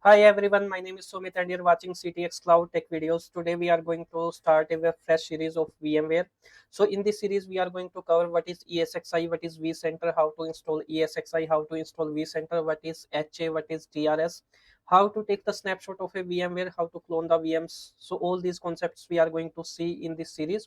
Hi everyone, my name is Sumit and you're watching CTX Cloud Tech videos. Today we are going to start a fresh series of VMware. So in this series we are going to cover what is ESXi, what is vCenter, how to install ESXi, how to install vCenter, what is HA, what is TRS, how to take the snapshot of a VMware, how to clone the VMs. So all these concepts we are going to see in this series.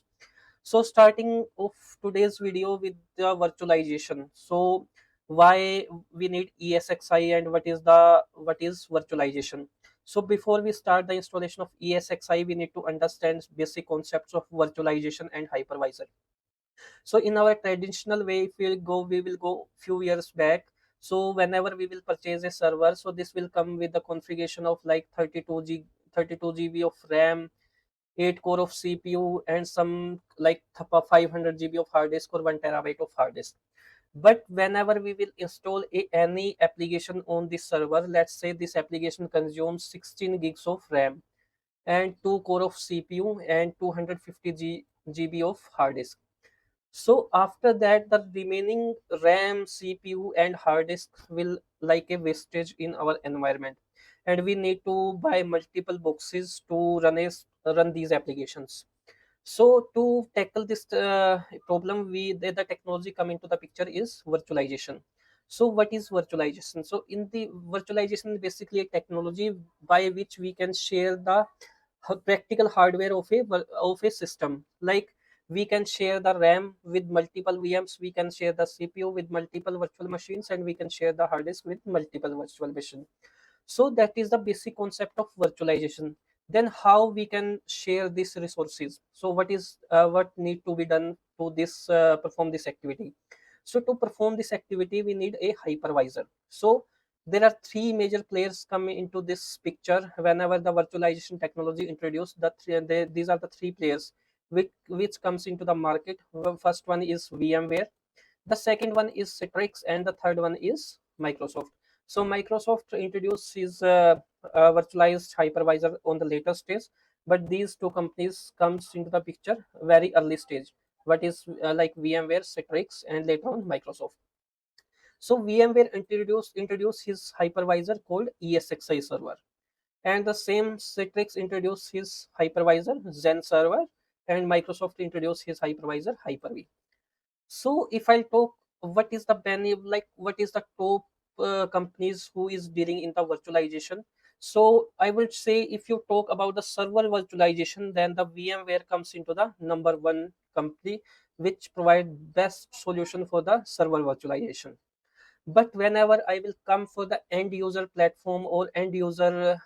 So starting off today's video with the virtualization. So why we need ESXi and what is virtualization. So before we start the installation of ESXi, we need to understand basic concepts of virtualization and hypervisor. So in our traditional way, if we will go few years back. So whenever we will purchase a server, so this will come with the configuration of like 32 GB of RAM, 8 core of CPU, and some like 500 GB of hard disk or 1 terabyte of hard disk. But whenever we will install any application on this server, let's say this application consumes 16 gigs of RAM and 2 core of CPU and 250 GB of hard disk. So after that, the remaining RAM, CPU, and hard disk will like a wastage in our environment, and we need to buy multiple boxes to run these applications. So to tackle this problem, the technology come into the picture is virtualization. So what is virtualization? So in the virtualization, basically a technology by which we can share the practical hardware of a system. Like we can share the RAM with multiple VMs, we can share the CPU with multiple virtual machines, and we can share the hard disk with multiple virtual machines. So that is the basic concept of virtualization. Then how we can share these resources? So what need to be done to this perform this activity? So to perform this activity, we need a hypervisor. So there are three major players coming into this picture whenever the virtualization technology introduced. These are the three players which comes into the market. First one is VMware, the second one is Citrix, and the third one is Microsoft. So Microsoft introduced his virtualized hypervisor on the later stage, but these two companies comes into the picture very early stage. What is like VMware, Citrix, and later on Microsoft. So VMware introduced his hypervisor called ESXi server, and the same Citrix introduced his hypervisor Zen server, and Microsoft introduced his hypervisor Hyper-V. So if I talk, what is the like what is the top companies who is dealing in the virtualization? So I would say if you talk about the server virtualization, then the VMware comes into the number one company which provide best solution for the server virtualization. But whenever I will come for the end user platform or end user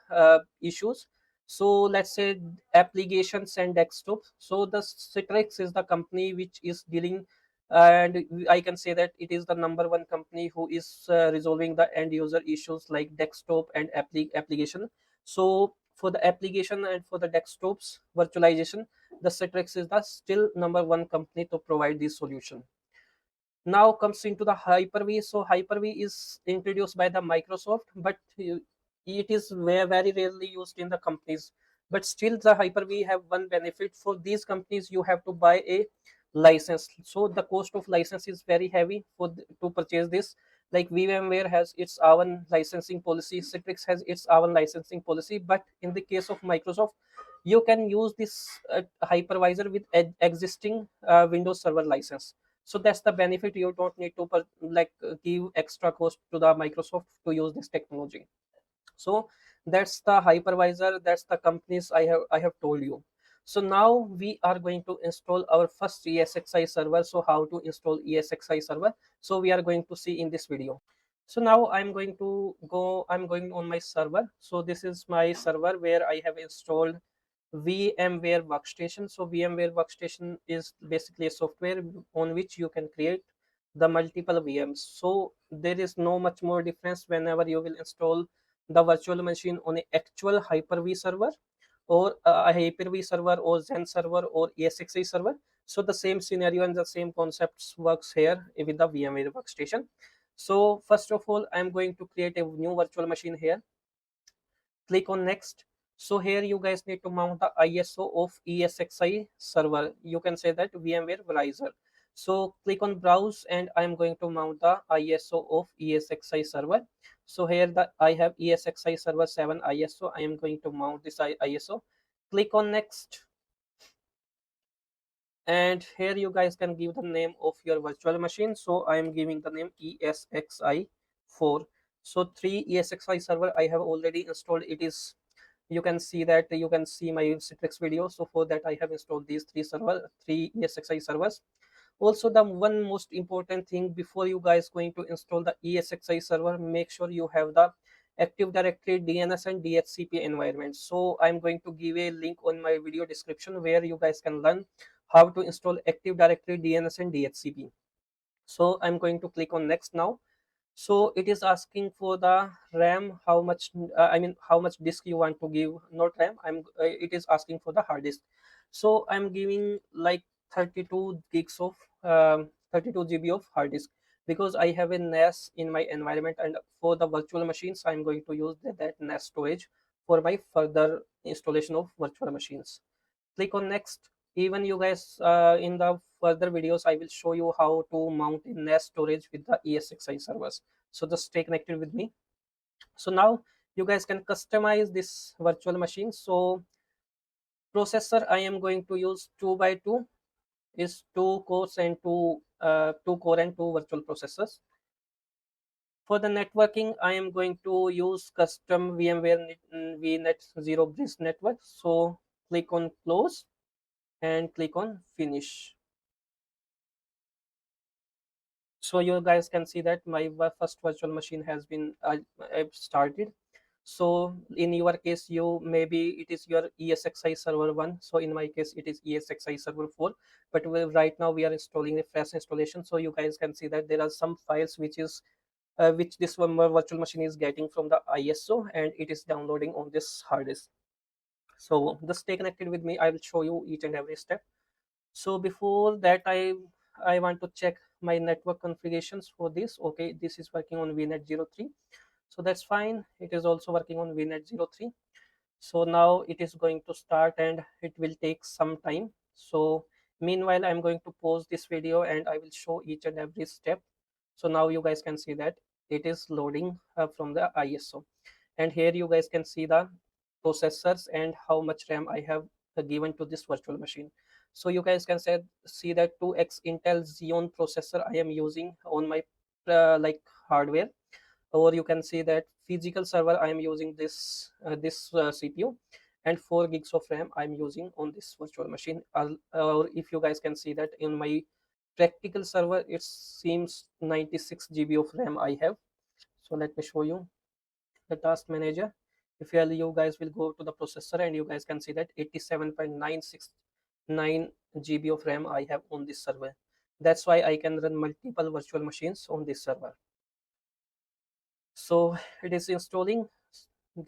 issues, so let's say applications and desktop, so the Citrix is the company which is dealing, and I can say that it is the number one company who is resolving the end user issues like desktop and application. So for the application and for the desktops virtualization, the Citrix is the still number one company to provide this solution. Now comes into the Hyper-V. So Hyper-V is introduced by the Microsoft, but it is very rarely used in the companies. But still, the Hyper-V have one benefit. For these companies, you have to buy a license. So the cost of license is very heavy to purchase this. Like VMware has its own licensing policy, Citrix has its own licensing policy. But in the case of Microsoft, you can use this hypervisor with existing Windows Server license. So that's the benefit. You don't need to give extra cost to the Microsoft to use this technology. So that's the hypervisor, that's the companies I have told you. So now we are going to install our first ESXi server. So how to install ESXi server, so we are going to see in this video. So now I'm going on my server. So this is my server where I have installed VMware workstation. So VMware workstation is basically a software on which you can create the multiple VMs. So there is no much more difference whenever you will install the virtual machine on an actual Hyper-V server or a Hyper-V server or Zen server or ESXi server. So the same scenario and the same concepts works here with the VMware workstation. So first of all, I'm going to create a new virtual machine here. Click on next. So here you guys need to mount the ISO of ESXi server. You can say that VMware browser. So click on browse, and I'm going to mount the ISO of ESXi server. So here I have ESXi server 7 ISO. I am going to mount this ISO. Click on next, and here you guys can give the name of your virtual machine. So I am giving the name ESXi 4. So 3 ESXi server I have already installed. It is, you can see that, you can see my citrix video. So for that I have installed these three ESXi servers. Also, the one most important thing before you guys going to install the ESXi server, make sure you have the Active Directory DNS and DHCP environment. So I'm going to give a link on my video description where you guys can learn how to install Active Directory DNS and DHCP. So I'm going to click on next now. So it is asking for the RAM, how much, how much disk you want to give, not RAM. It is asking for the hard disk. So I'm giving like 32 gigs of 32 GB of hard disk, because I have a NAS in my environment, and for the virtual machines I'm going to use that NAS storage for my further installation of virtual machines. Click on next. Even you guys, in the further videos I will show you how to mount a NAS storage with the ESXi servers. So just stay connected with me. So now you guys can customize this virtual machine. So processor I am going to use 2 by 2, is 2 cores and 2 core and 2 virtual processors. For the networking I am going to use custom VMware VNet 0 bridge network. So click on close and click on finish. So you guys can see that my first virtual machine has been started. So in your case, you maybe it is your ESXi server 1. So in my case it is ESXi server 4, but right now we are installing a fresh installation. So you guys can see that there are some files which this one virtual machine is getting from the ISO, and it is downloading on this hard disk. So just stay connected with me, I will show you each and every step. So before that I want to check my network configurations for this. Okay, this is working on VNet 03, so that's fine. It is also working on VNet 03. So now it is going to start and it will take some time. So meanwhile I'm going to pause this video and I will show each and every step. So now you guys can see that it is loading from the ISO, and here you guys can see the processors and how much RAM I have given to this virtual machine. So you guys can see that 2x Intel Xeon processor I am using on my like hardware, or you can see that physical server I am using this CPU, and 4 gigs of RAM I'm using on this virtual machine. Or if you guys can see that in my practical server it seems 96 GB of RAM I have. So let me show you the task manager. If you guys will go to the processor, and you guys can see that 87.969 GB of RAM I have on this server. That's why I can run multiple virtual machines on this server. So it is installing.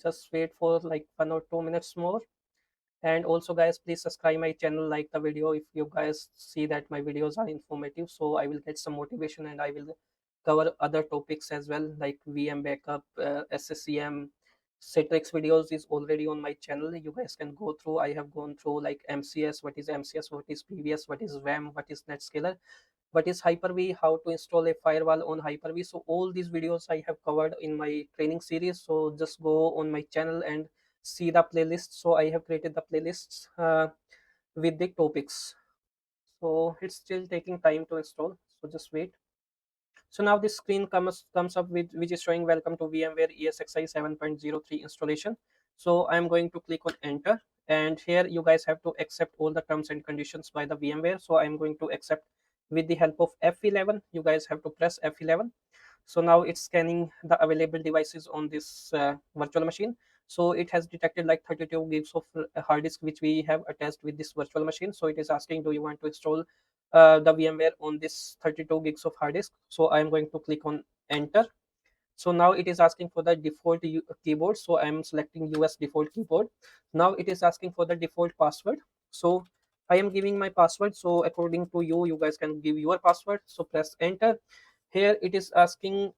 Just wait for like 1 or 2 minutes more. And also guys, please subscribe my channel, like the video if you guys see that my videos are informative, so I will get some motivation and I will cover other topics as well, like VM backup, SSCM, citrix videos is already on my channel. You guys can go through. I have gone through like MCS, what is MCS, what is PVS, what is VM, what is netscaler, what is Hyper-V, how to install a firewall on Hyper-V. So all these videos I have covered in my training series. So just go on my channel and see the playlist. So I have created the playlists with the topics. So it's still taking time to install, so just wait. So now this screen comes up with, which is showing welcome to VMware ESXi 7.03 installation. So I'm going to click on enter, and here you guys have to accept all the terms and conditions by the VMware. So I'm going to accept with the help of F11. You guys have to press F11. So now it's scanning the available devices on this virtual machine. So it has detected like 32 gigs of hard disk which we have attached with this virtual machine. So it is asking, do you want to install the VMware on this 32 gigs of hard disk? So I'm going to click on enter. So now it is asking for the default keyboard. So I'm selecting US default keyboard. Now it is asking for the default password. So I am giving my password. So according to you, you guys can give your password. So press enter. Here it is asking,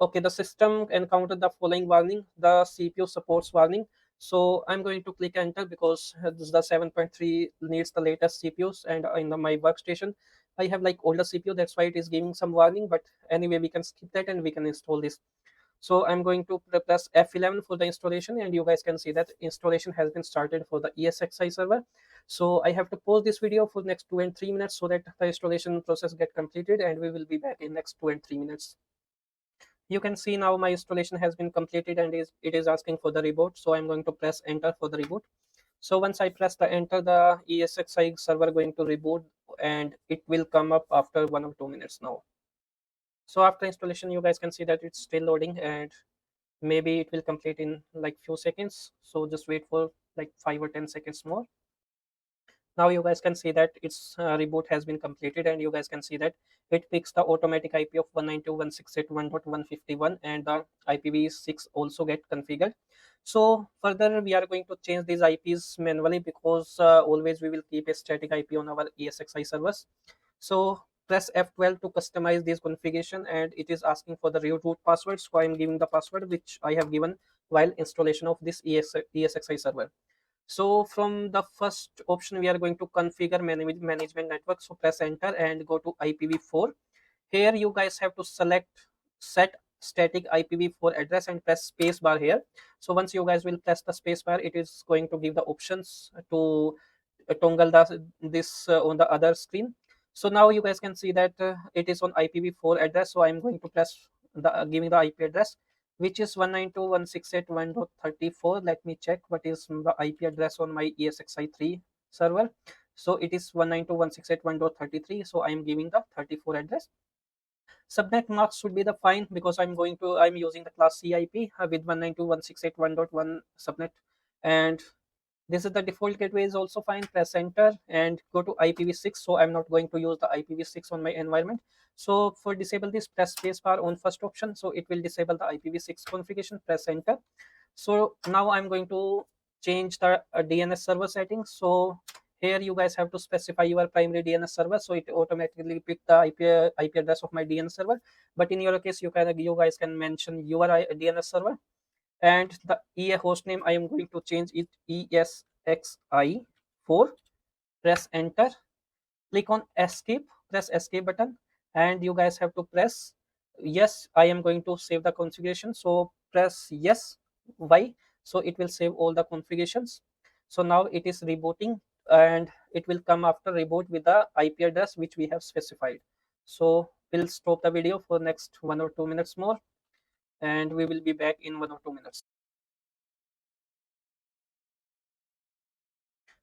okay, the system encountered the following warning, the CPU supports warning. So I'm going to click enter because the 7.3 needs the latest CPUs, and in my workstation I have like older CPU. That's why it is giving some warning, but anyway we can skip that and we can install this. So I'm going to press F11 for the installation, and you guys can see that installation has been started for the ESXi server. So I have to pause this video for next 2 and 3 minutes so that the installation process get completed, and we will be back in next 2 and 3 minutes. You can see now my installation has been completed, and it is asking for the reboot. So I'm going to press enter for the reboot. So once I press the enter, the ESXi server going to reboot, and it will come up after 1 or 2 minutes now. So after installation, you guys can see that it's still loading, and maybe it will complete in like few seconds. So just wait for like 5 or 10 seconds more. Now you guys can see that its reboot has been completed, and you guys can see that it picks the automatic IP of 192.168.1.151, and the IPv6 also get configured. So further we are going to change these IPs manually, because always we will keep a static IP on our ESXi servers. So press F12 to customize this configuration, and it is asking for the root password. So I am giving the password which I have given while installation of this ESXi server. So from the first option, we are going to configure management network. So press enter and go to IPv4. Here you guys have to select set static IPv4 address and press space bar here. So once you guys will press the space bar, it is going to give the options to toggle this on the other screen. So now you guys can see that it is on IPv4 address. So I'm going to press the giving the IP address, which is 192.168.1.34. Let me check what is the IP address on my ESXi3 server. So it is 192.168.1.33. So I am giving the 34 address. Subnet mask should be the fine, because I'm using the class C IP with 192.168.1.1 subnet, and this is the default gateway is also fine. Press enter and go to IPv6. So I'm not going to use the IPv6 on my environment. So for disable this, press spacebar on first option. So it will disable the IPv6 configuration. Press enter. So now I'm going to change the DNS server settings. So here you guys have to specify your primary DNS server. So it automatically pick the IP address of my DNS server. But in your case, you guys can mention your DNS server. And the EA host name, I am going to change it ESXi4. Press enter, click on escape, press escape button, and you guys have to press yes. I am going to save the configuration, so press yes. Why? So it will save all the configurations. So now it is rebooting, and it will come after reboot with the IP address which we have specified. So we'll stop the video for next 1 or 2 minutes more, and we will be back in 1 or 2 minutes.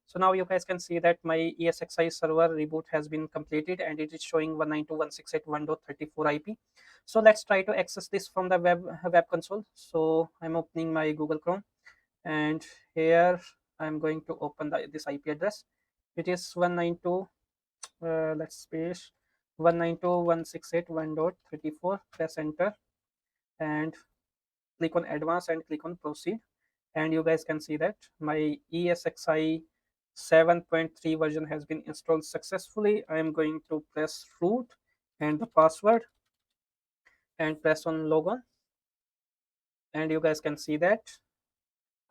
So now you guys can see that my ESXi server reboot has been completed, and it is showing 192.168.1.34 IP. So let's try to access this from the web console. So I'm opening my Google Chrome, and here I'm going to open this IP address. It is 192, let's space 192.168.1.34. Press enter and click on advanced and click on proceed, and you guys can see that my ESXi 7.3 version has been installed successfully. I am going to press root and the password and press on logon, and you guys can see that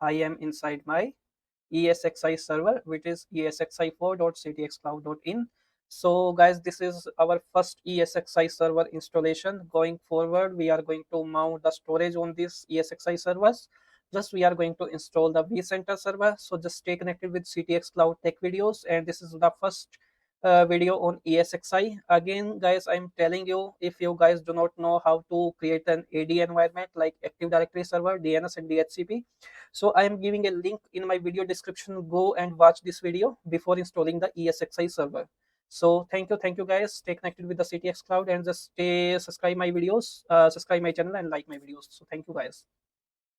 I am inside my ESXi server, which is esxi4.ctxcloud.in. So guys, this is our first ESXi server installation. Going forward, we are going to mount the storage on these ESXi servers. Plus we are going to install the vCenter server. So just stay connected with CTX Cloud Tech Videos, and this is the first video on ESXi. Again guys, I'm telling you, if you guys do not know how to create an AD environment like Active Directory server, DNS and DHCP, so I am giving a link in my video description. Go and watch this video before installing the ESXi server. So thank you guys. Stay connected with the CTX Cloud, and just subscribe my videos, subscribe my channel and like my videos. So thank you guys.